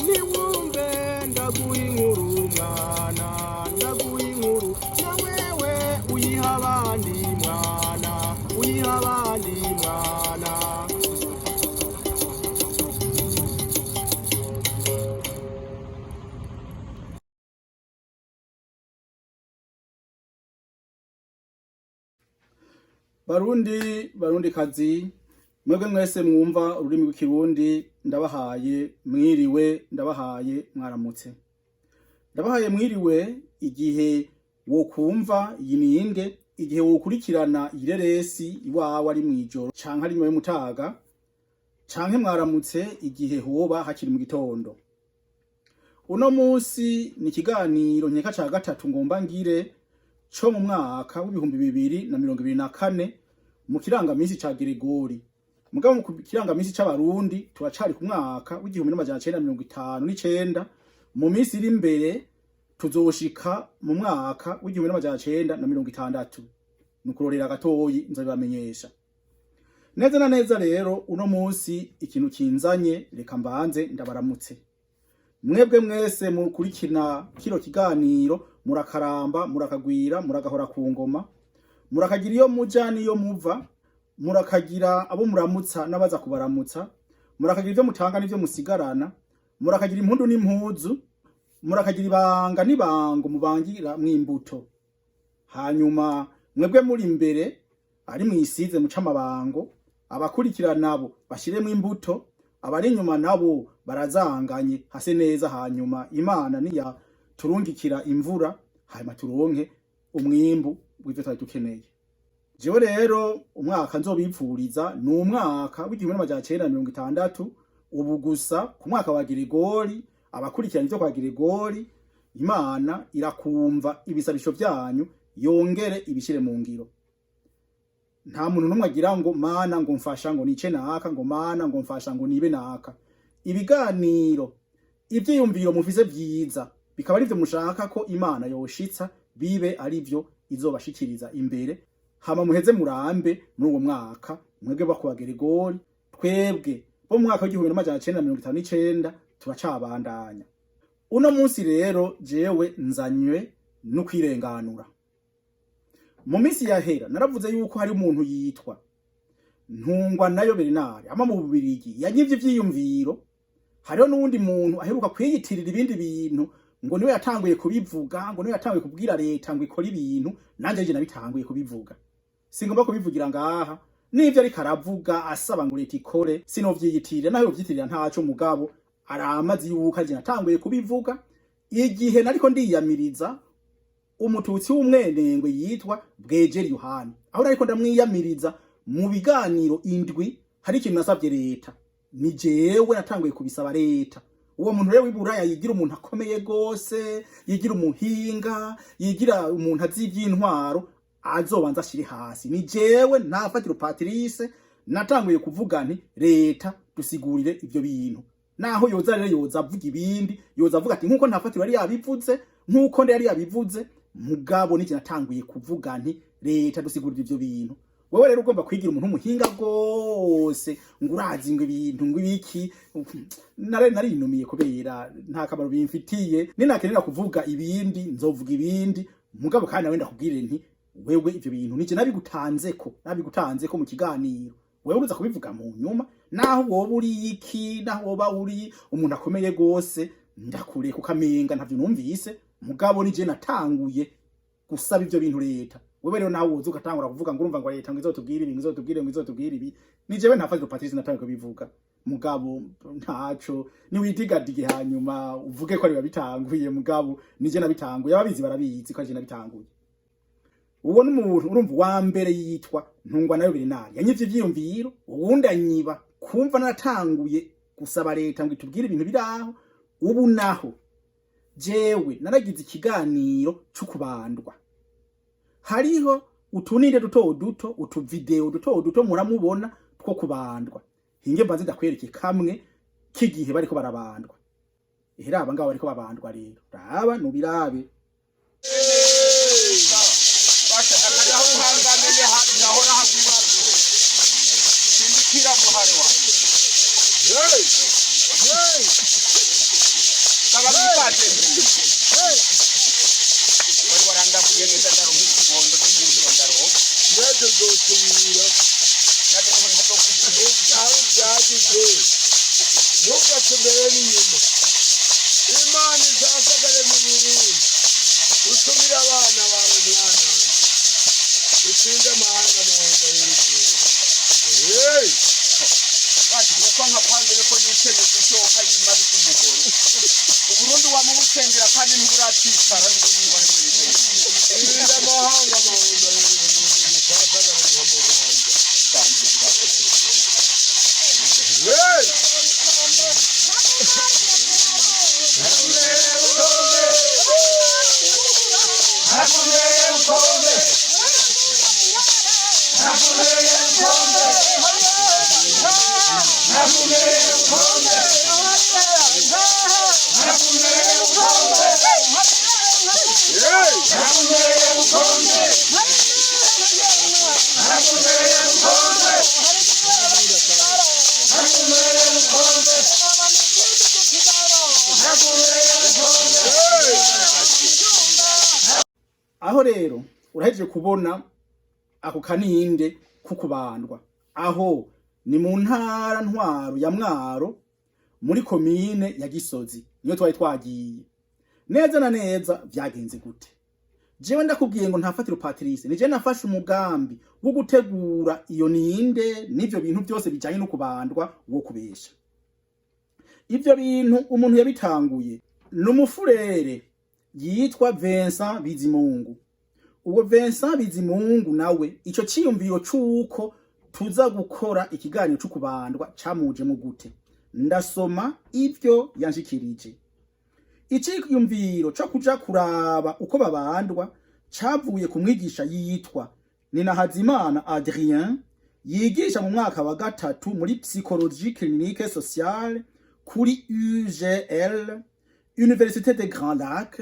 niwumve ndaguha inkuru mwana ndaguha inkuru na wewe uyiha abandi mwana uyiha abandi mwana. Barundi kazi mwebwe mwese mwumva ururimi rw'ikirundi ndabahaye mwiriwe ndabahaye mwaramutse. Ndabahaye mwiriwe igihe wokumva iyi ninde, igihe wokurikirana ireresi iwawe ari mwijoro canke ari nyuma y'umutaga, canke mwaramutse igihe hoba hakiri mu gitondo. Uno munsi ni ikiganiro nkeka ca gatatu ngomba ngire co mu mwaka w'ibihumbi 2024 mu kirangamisi ca Gregori. Mugabo mu kirangamisi c'abarundi turacari ku mwaka w'1959. Mu minsi iri imbere tuzoshika mu mwaka w'1960. Nukurorera gatoyi nzabibamenyesha. Neza na neza rero uno munsi ikintu kinzanye reka mbanze ndabaramutse. Mwebwe mwese mukurikina kino kiganiro murakaramba murakagwira muragahora ku ngoma, murakagira iyo muja niyo muva, murakagira abo muramutsa n'abaza kubaramutsa, murakagira ivyo mutanga n'ivyo musigarana, murakagira impundu n'impuzu, murakagira ibanga n'ibango mubangira mw'imbuto. Hanyuma mwebwe muri imbere ari mwisize muca amabango, abakurikira nabo bashiremwe imbuto, abari inyuma nabo barazanganye hase neza, hanyuma Imana niya turungikira imvura hanyuma turonke umwimbu w'ivyo twari dukeneye. Jewe rero umwaka nzobipfuriza ni umwaka w'1960. Ubu gusa ku mwaka wa Gregori, abakurikirana ivyo kwa Gregori, Imana irakumva ibisabisho vyanyu yongere ibishire mu ngiro. Nta muntu numwe agira ngo mana ngo mfasha ngo nice naka, ngo mana ngo mfasha ngo nibe naka. Ibiganiro ivyiyumviro mufise vyiza bikaba arivyo mushaka ko Imana yoshitsa bibe arivyo izobashikiriza imbere, hama muheze murambe muri uwo mwaka mwebwe bakuwa Gregori. Twebwe bo mu mwaka w'1959 turacabandanya. Uno munsi rero jewe nzanywe no kwirenganura. Mu minsi yahera naravuze yuko hari umuntu yitwa Ntungwa nayo Bernard ama mu Bubirigi yanyivye ivyiyumviro. Hariho n'uwundi muntu aheruka kwiyitirira ibindi bintu ngo niwe yatanguye kubivuga, ngo niwe yatanguye kubwira leta ngo ikora ibintu, nanje je nabitanguye kubivuga. Singomba kubivugira ngaha, nivyo ari karavuga asaba ngo leta ikore sinovyiyitirira, naho yovyitirira ntaco. Mugabo aramazi yuko je natanguye kubivuga igihe nariko ndiyamiriza umututsi w'umwenengwe yitwa Bg'Úkubāndwa. Aho nariko ndamwiyamiriza mu biganiro indwi, hari ikintu nasavye leta, ni jewe natanguye kubisaba leta. Uwo muntu rero w'iburaya yigira umuntu akomeye gose, yigira umuhinga, yigira umuntu azi ivy'intwaro, azobanza ashire hasi. Ni jewe Ntāfátiro Patrice natanguye kuvuga nti leta dusigurire ivyo bintu. Naho yoza rero yoza avuga ibindi, yoza avuga ati nkuko Ntāfátiro yari yabivuze, nkuko ndi yari yabivuze, mugabo nije natanguye kuvuga nti leta dusigurire ivyo bintu. Wewe rero ugomba kwigira umuntu umuhinga gose, ngurazi ngo ibintu ngo ibiki, narinumiye kubera nta kamaro bimfitiye. Ninakenera kuvuga ibindi nzovuga ibindi, mugabo kandi wenda kubwire nti wewe ivyo bintu nije nabigutanzeko mu kiganiro. Wewe uruza kubivuga mu nyuma, naho woba uri iki, naho woba uri umuntu akomeye gose, ndakure kukamenga ntavyo numvise. Mugabo nije natanguye gusaba ivyo bintu leta. Wewe rero nawe uzo gatangura kuvuga ngo urumva ngo leta ngo izotubwira ibi, izotubwira ibi. Ni jewe Ntāfátiro Patrice natanguye kubivuga. Mugabo ntaco niwidigadige hanyuma uvuge ko ari babitanguye. Mugabo nije nabitanguye, ababizi barabizi ko je nabitanguye. Uwo n'umuntu urumva wa mbere yitwa Ntungwa nayo Bernard yanyivye ivyiyumviro, uwundi anyiba kumva naratanguye gusaba leta ngo itubwire ibintu biraho. Ubu naho jewe naragize ikiganiro c'ukubandwa. Hariho utuninde duto utuvideo duto muramubona two kubandwa. Hinge mbanze ndakwereke kamwe kigihe bariko barabandwa. Raba ngaho bariko babandwa rero. Raba nubirabe. ufite ntugatumere n'inyuma imana izasagare mu Burundi usumire abana bawe mwana utsinde amahanga hey kwa nka pandele ko yutene gushoka yimari kumugoro Uburundi wa mu busengera kandi ntiburatikara utsinde amahanga mahanga uzasagare mu Rwanda hey aho rero urahejeje kubona ako kaninde kukubandwa aho ni mu ntara ntwaro ya Mwaro muri komine ya Gisozi niyo twari twagiye neza na neza byagenze gute jewe ndakubwiye ngo Ntāfátiro Patrice nije nafashe umugambi wo gutegura iyo ninde n'ivyo bintu byose bijanye no kubandwa wo kubesha ivyo bintu umuntu yabitanguye n'umufurere yitwa Vincent Bizimungu uwo Vincent Bizimungu nawe ico ciyumviro cuko tuza gukora ikiganiro cyo kubandwa camuje mu gute ndasoma ivyo yanshikirije iciyumviro cyo kuja kuraba uko babandwa cavuye ku mwigisha yitwa Ninahazimana Adrien yigisha mu mwaka wa gatatu muri psychologie clinique sociale kuri UGL Université des Grands Lacs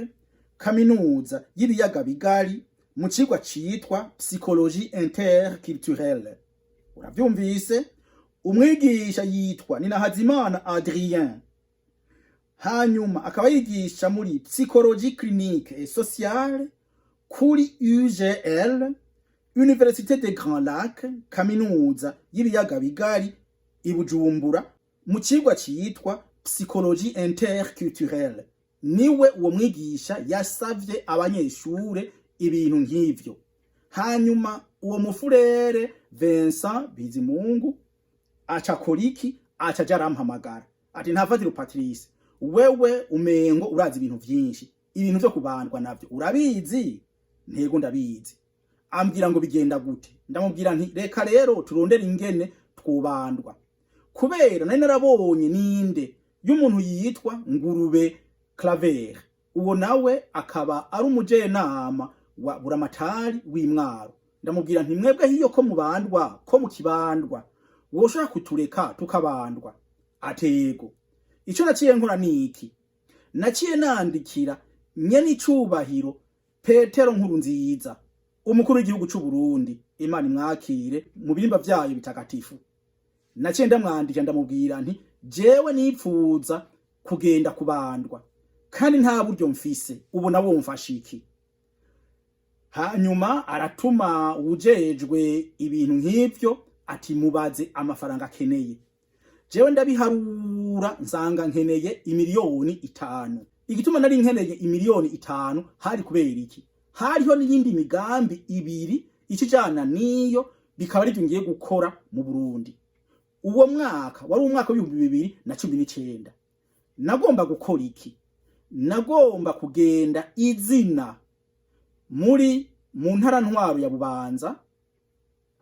kaminuza y'ibiyaga bigari mu cigwa citwa psychologie interculturelle uravyumvise umwigisha yitwa Ninahazimana Adrien hanyuma akaba yigisha muri psychologie clinique et sociale kuri UGL Université des Grands Lacs kaminuza y'ibiyaga bigari i Bujumbura mu cigwa citwa psychologie interculturelle niwe uwo mwigisha yasavye abanyeshure ibintu nk'ivyo hanyuma uwo mufurere Vincent Bizimungu acakoriki acaja arampamagara ati Ntāfátiro Patrice wewe umengo urazi ibintu vyinshi ibintu vyo kubandwa navyo urabizi ntego ndabizi ambwira ngo bigenda gute ndamubwira nti reka rero turondera ingene twubandwa kubera nari narabonye ninde y'umuntu yitwa Ngurube Claver uwo nawe akaba ari umujenama wa buramatari w'Imwaro ndamubwira nti mwebwe hiyo ko mubandwa ko mukibandwa woshaka kutureka tukabandwa atego ico naciye nkora niki naciye nandikira nyene icubahiro Petero Nkurunziza umukuru w'igihugu c'u Burundi Imana imwakire mu birimba vyayo bitagatifu naciye ndamwandika ndamubwira nti jewe nipfuza kugenda kubandwa kandi nta buryo mfise ubu nabo mfashiki hanyuma aratuma ujejwe ibintu nk'ivyo ati mubaze amafaranga akeneye jewe ndabiharura nsanga nkeneye imiliyoni 5 igituma nari nkeneye imiliyoni 5 hari kubera iki hariho n'iyindi migambi ibiri ikijana niyo bikaba ari ngiye gukora mu Burundi uwo mwaka wari umwaka wa 2019 nagomba gukora iki nagomba kugenda izina mu ntara ntwaro ya Bubanza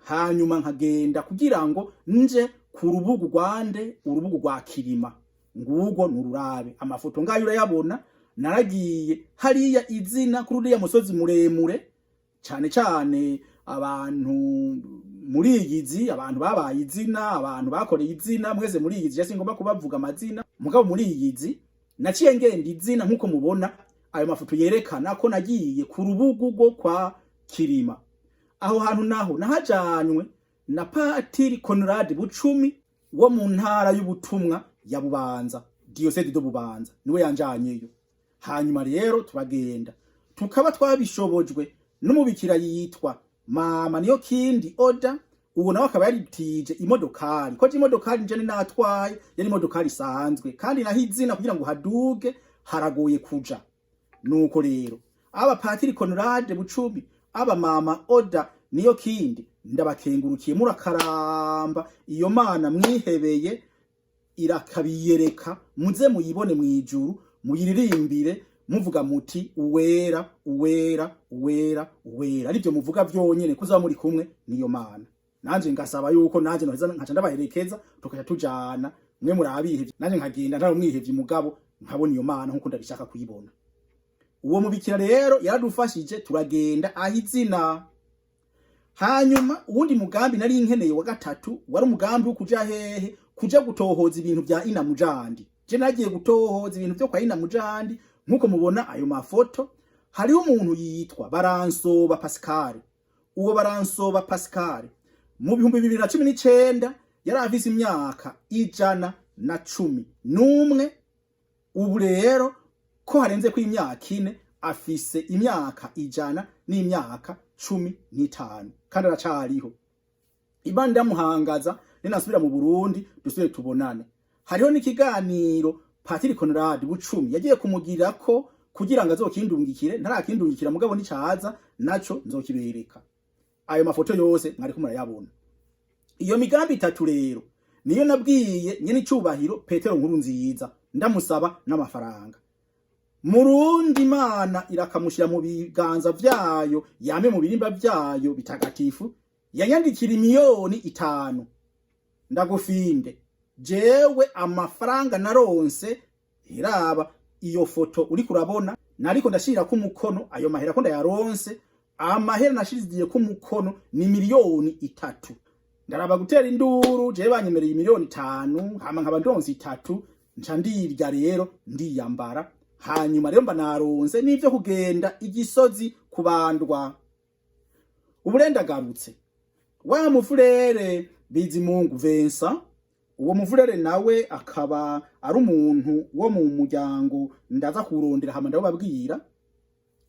hanyuma nkagenda kugira ngo nje ku rubugu rwande urubugu rwa Kirima ngugo nururabe amafoto ngayo urayabona naragiye hariya izina kuri ya musozi muremure cyane cyane abantu muri iyizi abantu babaye izina abantu bakoreye izina mwese muri iyizi yasi ngomba kubavuga amazina mugabo muri iyizi naciye ngenda izina nkuko mubona ayo mafoto yerekana ko nagiye ku rubugu rwo kwa Kirima aho hantu naho nahajanywe na Patiri Conrad Bucumi wo mu ntara y'ubutumwa ya Bubanza Diocese de Bubanza niwe yanjanyeyo hanyuma rero turagenda tukaba twabishobojwe n'umubikira yitwa Mama niyo kindi oda uwo nawe akaba yaritije imodokari ko imodokari nje natwaye yari imodokari isanzwe kandi naho izina kugira ngo haduge haragoye kuja. Nuko rero aba Patiri Conrad Bucumi, aba mama Oda niyo kindi, ndabakengurukiye murakaramba, iyo mana mwihebeye irakabiyereka, muze muyibone mwijuru, muyiririmbire muvuga muti uwera uwera uwera uwera, arivyo muvuga vyonyene kuzaba muri kumwe niyo mana. Nanje ngasaba yuko nanje noheza nkaca ndabaherekeza tukaja tujana, mwe murabihevye nanje nkagenda ntari umwihevye mugabo nkabona iyo mana nkuko ndabishaka kuyibona. Uwo mubikira rero yaradufashije turagenda ahizina. Hanyuma uwundi mugambi nari nkeneye wa gatatu wari umugambi wo kuja hehe, kuja gutohoza ibintu vya Inamujandi. Je nagiye gutohoza ibintu vyo kwa Inamujandi, nkuko mubona ayo mafoto. Hariho umuntu yitwa Baransoba Pascal. Uwo Baransoba Pascal mu 2019 yari afise imyaka 111. Ubu rero ko harenze ku imyaka 4 afise imyaka 100 n'imyaka 15 kandi aracariho. Ibandi yamuhangaza ninasubira mu Burundi dusubire tubonane. Hariho n'ikiganiro Patiri Conrad Bucumi yagiye kumugirira ko kugira ngo azokindungikire, ntarakindungikira mugabo nicaza naco nzokibereka. Ayo mafoto yose mwari kumurayabona. Iyo migambi itatu rero niyo nabwiye nyene icubahiro Petero Nkurunziza ndamusaba n'amafaranga. Murundi Imana irakamushira mu biganza vyayo, yame mu birimba vyayo bitagatifu, yanyandikira 5,000,000. Ndagufinde jewe amafaranga naronse iraba iyo foto uri kurabona, nariko ndashira ku mukono ayo mahera ko ndayaronse. Amahera nashiziye ku mukono ni 3,000,000. Ndaraba gutera induru je banyemereye 5,000,000, hama nkaba ndonse 3 nca ndirya rero ndiyambara. Hanyuma rero mba naronse n'ivyo kugenda igisozi kubandwa. Uburenda garutse wa mufurere Bizimungu Vincent, uwo mufurere nawe akaba ari umuntu wo mu muryango ndaza kurondera hama ndababwira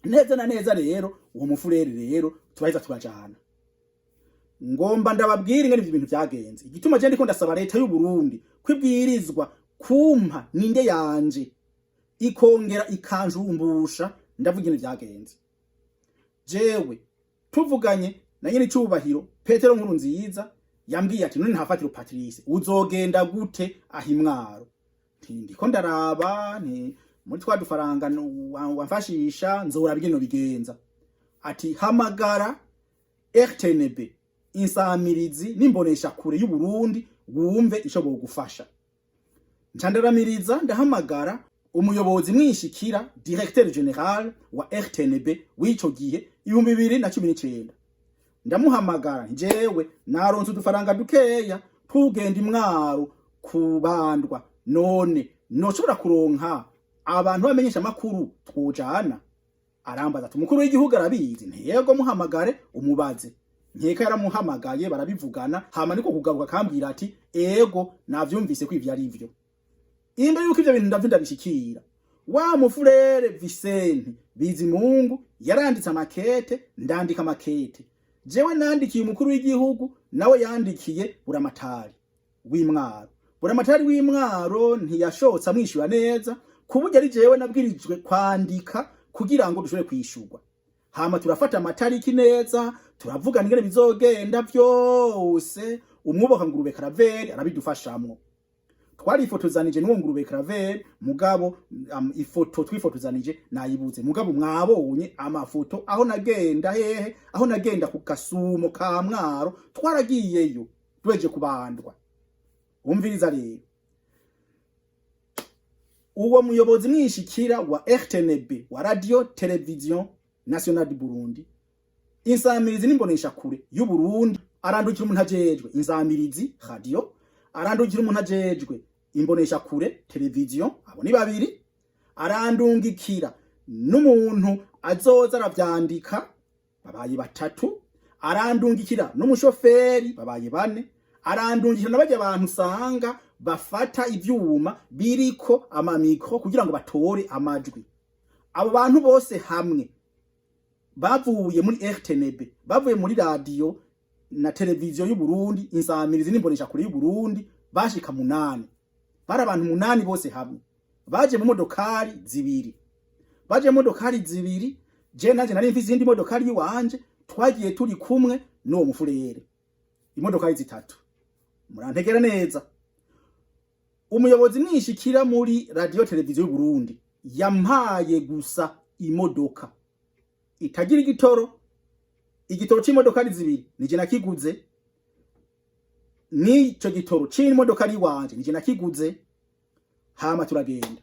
neza na neza. Rero uwo mufurere rero tubaheza tubajana, ngomba ndababwira ingene ibintu vyagenze. Igituma je ndiko ndasaba leta y'u Burundi kwibwirizwa kumpa ninde yanje ikongera ikanjumbusha ndavuga ingene vyagenze. Jewe tuvuganye na nyene icubahiro Petero Nkurunziza yambwiye ati none Ntāfátiro Patrice uzogenda gute ahimwaro. Ndiko ndaraba nti muri twadufaranga wamfashisha nzora bigeno bigenza. Ati hamagara Rtnb insamirizi nimbonesha kure y'u Burundi wumve ico bogufasha. Ncandaramiriza ndahamagara umuyobozi mwishikira directeur general wa Rtnb w'ico gihe 2019. Ndamuhamagara njewe naronse udufaranga dukeya tugenda imwaro kubandwa, none noshobora kuronka abantu bamenyesha makuru twujana. Arambaza ati umukuru w'igihugu arabizi, ntiyego muhamagare umubaze. Nkeka yaramuhamagaye barabivugana, hama niko kugaruka kambwira ati ego navyumvise ko ivyo ari ivyo. Imbere yuko ivyo bintu ndavinda bishikira, wa mufurere Vicente Bizimungu yaranditse amakete, ndandika amakete. Jewe nandikiye umukuru w'igihugu, nawe yandikiye buramatari w'imwaro. Buramatari w'imwaro ntiyashotse amwishura neza, kuburyo ari jewe nabwirijwe kwandika kugira ngo dushobore kwishurwa. Hama turafata amatariki neza, turavugana ingene bizogenda vyose. Umwubaka Ngurube Karaveri arabidufashamwo. Twarifotozanije n'uwo Ngurube Karaveri mugabo ifoto twifotozanije nayibuze. Mugabo mwabonye amafoto aho nagenda hehe, aho nagenda ku Kasumo ka Mwaro, twaragiyeyo tweje kubandwa. Umviriza rero, uwo muyobozi mwishikira wa Rtnb wa Radio Television Nationale du Burundi, insamirizi nimbonesha kure y'u Burundi, arandukira umuntu ajejwe insamirizi radio, arandukira umuntu ajejwe imbonesha kure televizion, abo ni babiri. Arandungikira n'umuntu azoza aravyandika, babaye 3. Arandungikira n'umushoferi, babaye 4. Arandungikira n'abaje abantu usanga bafata ivyuma biriko amamikro kugira ngo batore amajwi. Abo bantu bose hamwe bavuye muri Rtnb, bavuye muri radio na televiziyo y'u Burundi, insamirizi n'imbonesha kure y'u Burundi bashika 8. Bari abantu 8 bose hamwe. Baje mu modokari zibiri. Je nanje nari mfise indi modokari yiwanje, twagiye turi kumwe n'uwo mufurere. Imodokari zitatu. Murantegera neza. Umuyobozi mwishikira muri radio televiziyo y'u Burundi yampaye gusa imodoka itagira igitoro c'imodokari zibiri nije nakiguze, nico gitoro c'imodokari wanje nije nakiguze. Hama turagenda,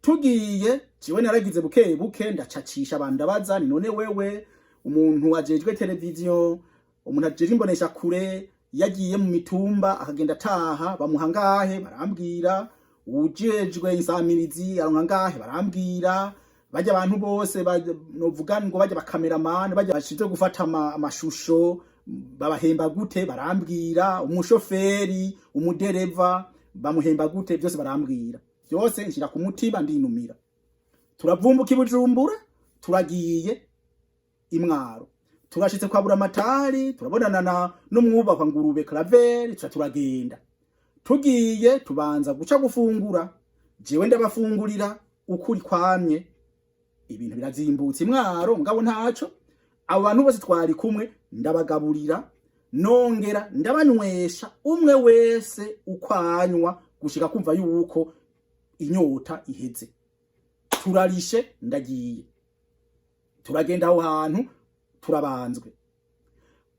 tugiye ciwe naragize buke ndacacisha abantu ndabaza, ni none wewe umuntu ajejwe televiziyo, umuntu ajeje imbonesha kure yagiye mu mitumba akagenda taha, bamuhangahe barambwira, ujejwe insamirizi aronkangahe barambwira, bajya abantu bose novuga ngo bajya bakameramani bajya bashize gufata amashusho babahemba gute barambwira, umushoferi umudereva bamuhemba gute byose barambwira, byose nshira ku mutima ndinumira. Turavumbuka ibujumbura, turagiye imwaro, turashitse kwa buramatari, turabonana n'umwubakwa ngurube Claver, turagenda. Tugiye tubanza guca gufungura, jewe ndabafungurira ukuri kwamye, ibintu birazimbutse imwaro ngabo ntaco. Abo bantu bose twari kumwe ndabagaburira, nongera ndabanywesha umwe wese ukwanywa gushika kumva yuko inyota iheze. Turarishe ndagiye, turagenda aho hantu turabanzwe.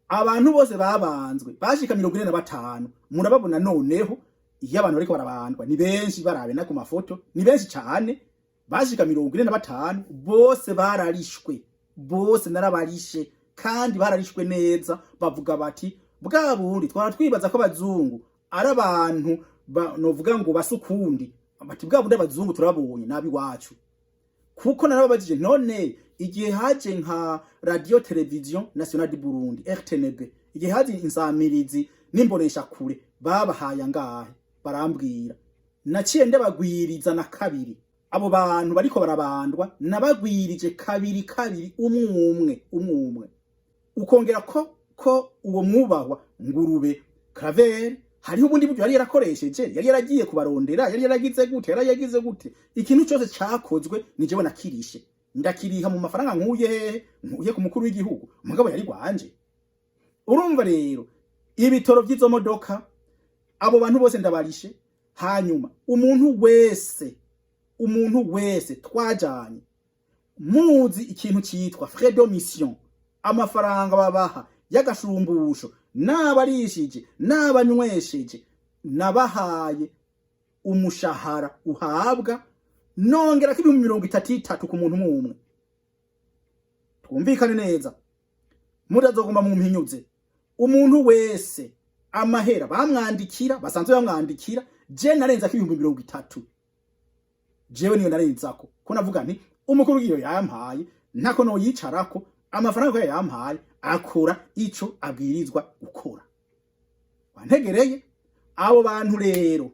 Abantu bose babanzwe bashika 45. Murababona noneho iyo abantu bariko barabandwa ni benshi, barabe na ku mafoto ni benshi cyane, bashika 45 bose bararishwe, bose narabarishe kandi bararishwe neza. Bavuga bati bwa bundi twara twibaza ko abazungu ari abantu novuga ngo basukundi, bati bwa bundi abazungu turabonye nabi wacu. Kuko narababajije none igihe haje nka radio television nationale du Burundi Rtnb, igihe haje insamirizi n'imbonesha kure babahaye ngahe, barambwira. Naciye ndabagwiriza na kabiri. Abo bantu bariko barabandwa nabagwirije kabiri umwe. Ukongera ko uwo mwubahwa ngurube Claver hariho ubundi buryo yari yarakoresheje, yari yaragiye kubarondera, yari yaragize gute, ikintu cyose cyakozwe nijewe nakirishe. Ndakiriha mu mafaranga nkuye ku mukuru w'igihugu, umugabo yari gwanje. Urumva rero ibitoro by'izo modoka abo bantu bose ndabarishe. Hanyuma umuntu wese twajanye muzi ikintu cyitwa frais de mission, amafaranga babaha y'agashumbusho, nabarishije nabanywesheje, nabahaye umushahara uhabwa nongera ko 33 ku muntu umwe. Twumvikane neza, murazogomba mu mpinyuze. Umuntu wese amahera bamwandikira, basanzwe bamwandikira, je narenza ko 30. Jewe niyo narenzako ko navuga nti umukuru w'iyo yampaye ntako no yicarako, amafaranga yampaye akora ico abwirizwa gukora. Wantegereye abo bantu rero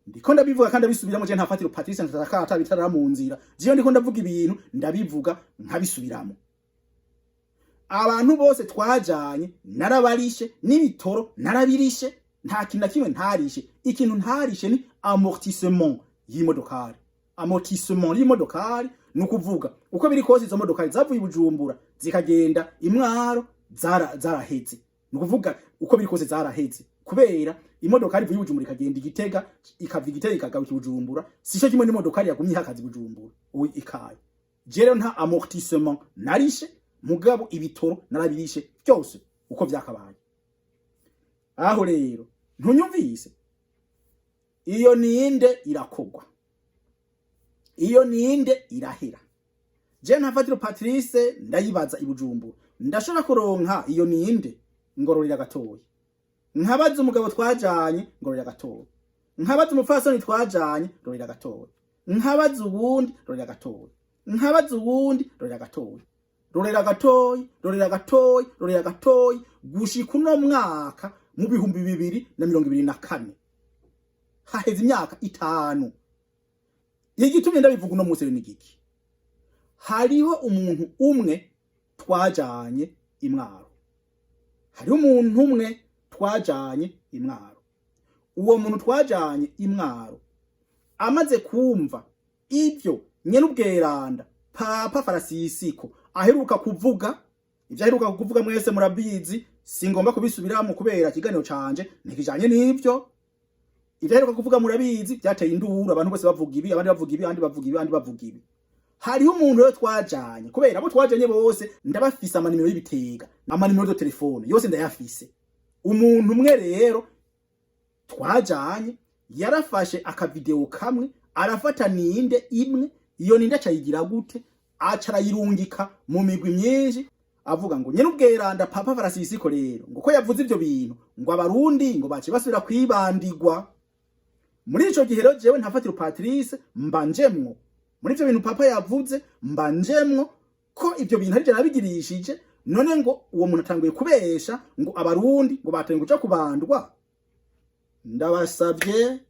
ndiko ndabivuga kandi abisubiramo. Je Ntāfátiro Patrice ntatakata bitarara mu nzira, je ndiko ndavuga ibintu ndabivuga nkabisubiramo. Abantu bose twajanye narabarishe, n'ibitoro narabirishe, nta kintu kimwe ntarishe. Ikintu ntarishe ni amortissement y'imodokari. Amortissement y'imodokari nukuvuga uko biri kose izo modokari zavuye Bujumbura zikagenda imwaro zaraheze. Nukuvuga uko biri kose zaraheze kubera imodokari ivuye Bujumbura ikagenda Igitega, ikava Igitega ikagaruka Bujumbura, sisho kimwe n'imodokari yagumye hakazi Bujumbura uyi ikaye. Jero nta amortissement narishe, mugabo ibitoro narabirishe byose uko byakabaye. Aho rero ntunyumvise, iyo ninde irakogwa, iyo ninde irahera. Je Ntāfátiro Patrice ndayibaza ibujumbura, ndashobora kuronka iyo ninde ngororera gatoyi. Nkabaza umugabo twajanye ngororera gatoyi, nkabaza umupfasoni twajanye ngororera gatoyi, nkabaza ubundi ngororera gatoyi, nkabaza ubundi ngororera gatoyi. Rorera gatoyi gushika uno mwaka mu 2024. Haheze imyaka 5. Igitumye ndabivuga uno munsi ni giki? Hariho umuntu umwe twajanye imwaro. hari umuntu umwe twajanye imwaro. Uwo muntu twajanye imwaro amaze kumva ivyo nyene ubweranda Papa Francisco aheruka kuvuga, ivyo aheruka kuvuga mwese murabizi, singomba kubisubiramo kubera ikiganiro canje ntikijanye n'ivyo. Ivyo aheruka kuvuga murabizi, byateye induru, abantu bose bavuga ibi, abandi bavuga ibi, abandi bavuga ibi, abandi bavuga ibi. Hariho umuntu rero twajanye, kubera abo twajanye bose ndabafise amanimero y'ibitega, amanimero de telefone yose ndayafise. Umuntu umwe rero twajanye yarafashe akavideo kamwe, arafata ninde imwe, iyo ninde acayigira gute, acarayirungika mu migwi myinshi, avuga ngo nyene ubweranda Papa Francisco rero ngo ko yavuze ivyo bintu ngo abarundi ngo bace basubira kwibandigwa. Muri ico gihe rero jewe Ntāfátiro Patrice mbanjemwo muri ivyo bintu Papa yavuze, mbanjemwo ko ivyo bintu arije nabigirishije. None ngo uwo muntu atanguye kubesha ngo abarundi ngo batanguye kuja kubandwa. Ndabasavye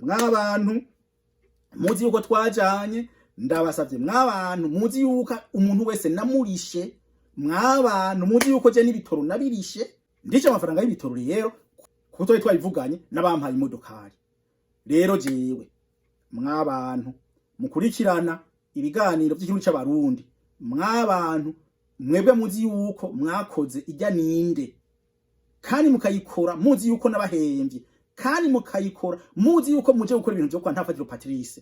mw'abantu muzi yuko twajanye, ndabasavye mw'abantu muzi yuko umuntu wese namurishe, mw'abantu muzi yuko je n'ibitoro nabirishe, ndice amafaranga y'ibitoro rero kuko twabivuganye n'abampaye imodokari. Rero jewe mw'abantu mukurikirana ibiganiro by'igihugu c'abarundi, mw'abantu mwebwe muzi yuko mwakoze ijya ninde, kandi mukayikora muzi yuko nabahembye, kandi mukayikora muzi yuko muje gukora ibintu byo kwa Ntāfátiro Patrice.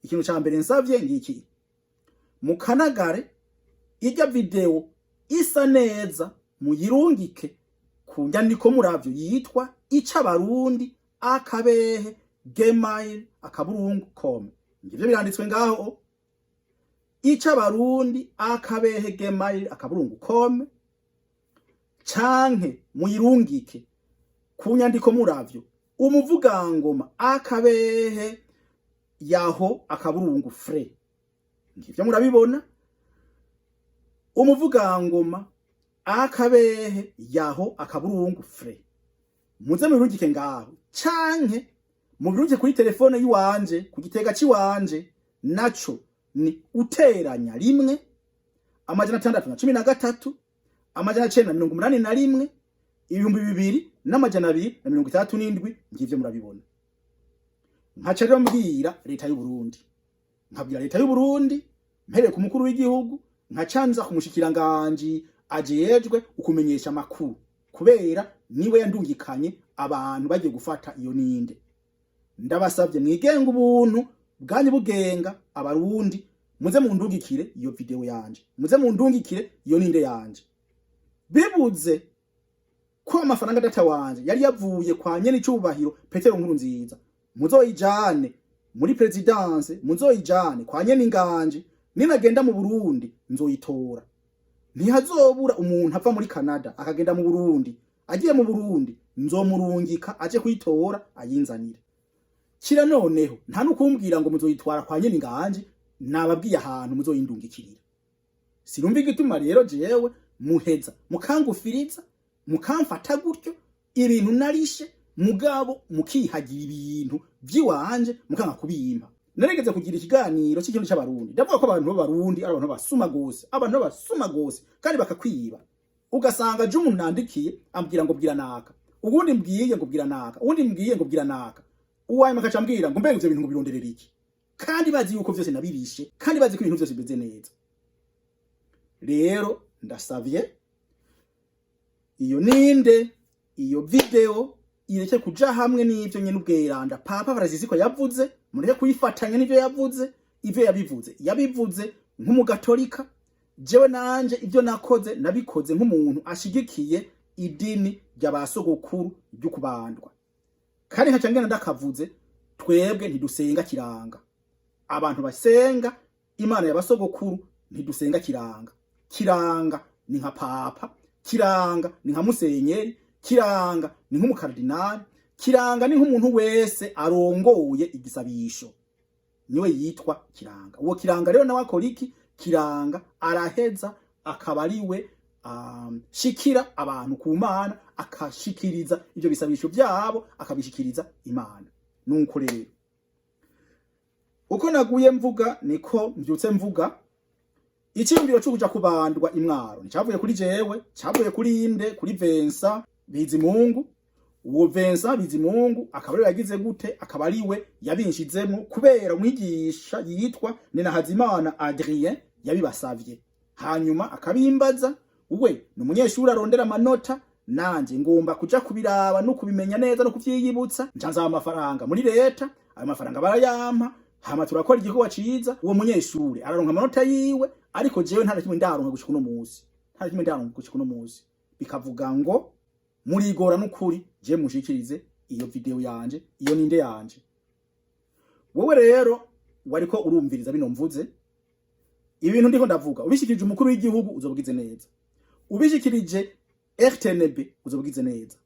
Ikintu ca mbere nsavye ngiki, mukanagare ijya video isa neza muyirungike ku nyandiko muravyo yitwa @gmail.com. Ngivyo biranditswe ngaho, @gmail.com, canke muyirungike ku nyandiko muravyo umuvugangoma @yaho.fr. Ngivyo murabibona, umuvugangoma @yaho.fr. muze mubirungike ngaho, canke mubirungike kuri telefone yiwanje ku gitega ciwanje, naco ni uteranya rimwe 613 981 2237. Ngivyo murabibona. Nkaca rero mbwira leta y'u Burundi, nkabwira leta y'u Burundi mpereye ku mukuru w'igihugu, nkacanza kumushikiranganje ajejwe ukumenyesha amakuru, kubera niwe yandungikanye abantu bagiye gufata iyo ninde. Ndabasavye mwigenga ubuntu bwanyu bugenga abarundi, muze mundungikire iyo video yanje, muze mundungikire iyo ninde yanje. Bibuze ko amafaranga data wanje yari yavuye kwa nyene icubahiro Petero Nkurunziza, muzoyijane muri presidence, muzoyijane kwa nyene inganje, ninagenda mu Burundi nzoyitora. Ntihazobura umuntu ava muri Canada akagenda mu Burundi, agiye mu Burundi nzomurungika aje kuyitora ayinzanire. Kira noneho nta nukumbwira ngo muzoyitwara kwa nyene inganje, nababwiye ahantu muzoyindungikirira. Sinumva igituma rero jewe muheza mukangufiriza, mukamfata gutyo ibintu narishe, mugabo mukihagira ibintu vyiwanje mukanga kubimpa. Naregeze kugira ikiganiro cy'ikintu cy'abarundi, ndavuga ko abantu b'abarundi ari abantu basuma gose, abantu basuma gose kandi bakakwiba. Ugasanga je umuntu nandikiye ambwira ngo bwira naka, ubundi mbwiye ngo bwira naka, ubundi mbwiye ngo bwira naka, uwaye makaca ambwira ngo mbenge ivyo bintu ngo bironderera iki, kandi bazi yuko vyose nabirishe, kandi bazi ko ibintu vyose bimeze neza. Rero ndasavye iyo ninde, iyo video ireke kuja hamwe n'ivyo nyene ubweranda Papa Francisco yavuze, mureke kuyifatanya n'ivyo yavuze. Ivyo yabivuze nk'umugatolika, jewe nanje ivyo nakoze nabikoze nk'umuntu ashigikiye idini ry'abasogokuru ry'ukubandwa. Kandi nkaca ngena ndakavuze, twebwe ntidusenga kiranga. Abantu basenga Imana y'abasogokuru ntidusenga kiranga. Kiranga ni nka Papa, kiranga ni nka Musenyeri, kiranga ni nk'umukardinali, kiranga ni nk'umuntu wese arongoye igisabisho, niwe yitwa kiranga. Uwo kiranga rero nawe akora iki? Kiranga araheza akabariwe shikira abantu ku Mana, akashikiriza ivyo bisabisho byabo, akabishikiriza Imana. Nuko rero uko naguye mvuga niko mbyutse mvuga. Icyumviro cyo kuja kubandwa imwaro nticavuye kuri jewe, cavuye kuri inde, kuri Vincent Bizimungu. Uwo Vincent Bizimungu akaba ari yagize gute, akaba ari we yabinshizemo kubera umwigisha yitwa Ninahazimana Adrien yabibasavye. Hanyuma akabimbaza, uwe n'umunyeshuri arondera amanota, nanje ngomba kuja kubiraba no kubimenya neza no kuvyiyibutsa, ncanza amafaranga muri leta, ayo mafaranga barayampa, hama turakora igikorwa ciza. Uwo munyeshuri araronka amanota yiwe, ariko jewe nta nakimwe ndaronka gushika uno munsi, nta nakimwe ndaronka gushika uno munsi. Bikavuga ngo murigora n'ukuri je mushikirize iyo video yanje, iyo ninde yanje. Wowe rero wariko urumviriza bino mvuze, ibintu ndiko ndavuga, ubishikirije umukuru w'igihugu uzobugize neza, ubishikirije Rtnb uzobugize neza,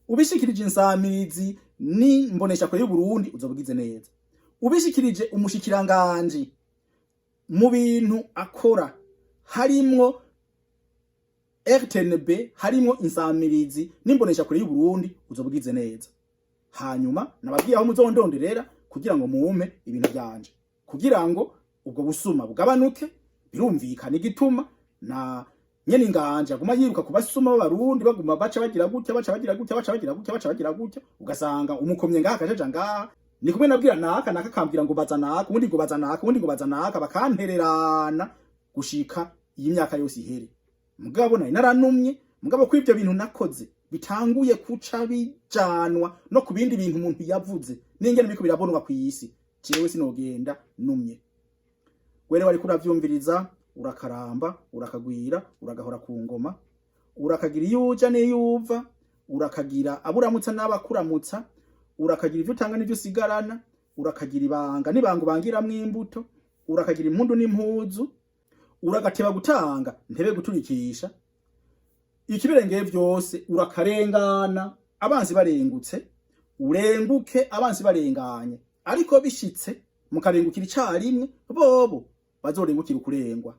ubishikirije insamirizi ni mbonesha ko y'Uburundi uzobugize neza, ubishikirije umushikiranganje mu bintu akora harimwo Rtnb, harimwo insamirizi nimbonesha kure y'Uburundi uzobugize neza. Hanyuma nababwiye aho muzondonderera kugira ngo mume ibintu byanje, kugira ngo ubwo busuma bugabanuke. Birumvikana igituma na nyene inganje aguma yiruka kubasuma b'Abarundi baguma baca bagira gutya, ugasanga umukomye ngaha kajaja ngaha. Ni kumwe nabwira naka nakambwira ngo baza naka, ubundi ngo baza naka, ubundi ngo baza naka, bakantererana gushika iyi myaka yose ihere. Mugabo nari naranumye, mugabo ko ivyo bintu nakoze bitanguye kuca bijanwa no ku bindi bintu umuntu yavuze, n'ingene biko birabonwa ku isi, jewe sinogenda numye. Were wari kuravyumviriza, urakaramba, urakagwira, uragahora ku ngoma, urakagira iyuja n'iyuva, urakagira aburamutsa n'abakuramutsa, urakagira ivyo utanga n'ivyo usigarana, urakagira ibanga n'ibanga ubangiramwo imbuto, urakagira impundu n'impuzu, uragateba gutanga ntebe guturikisha. Ikibirengeye vyose urakarengana abanzi barengutse, urenguke abanzi barenganye, ariko bishitse mukarengukira icarimwe, bobo bazorengukira ukurengwa.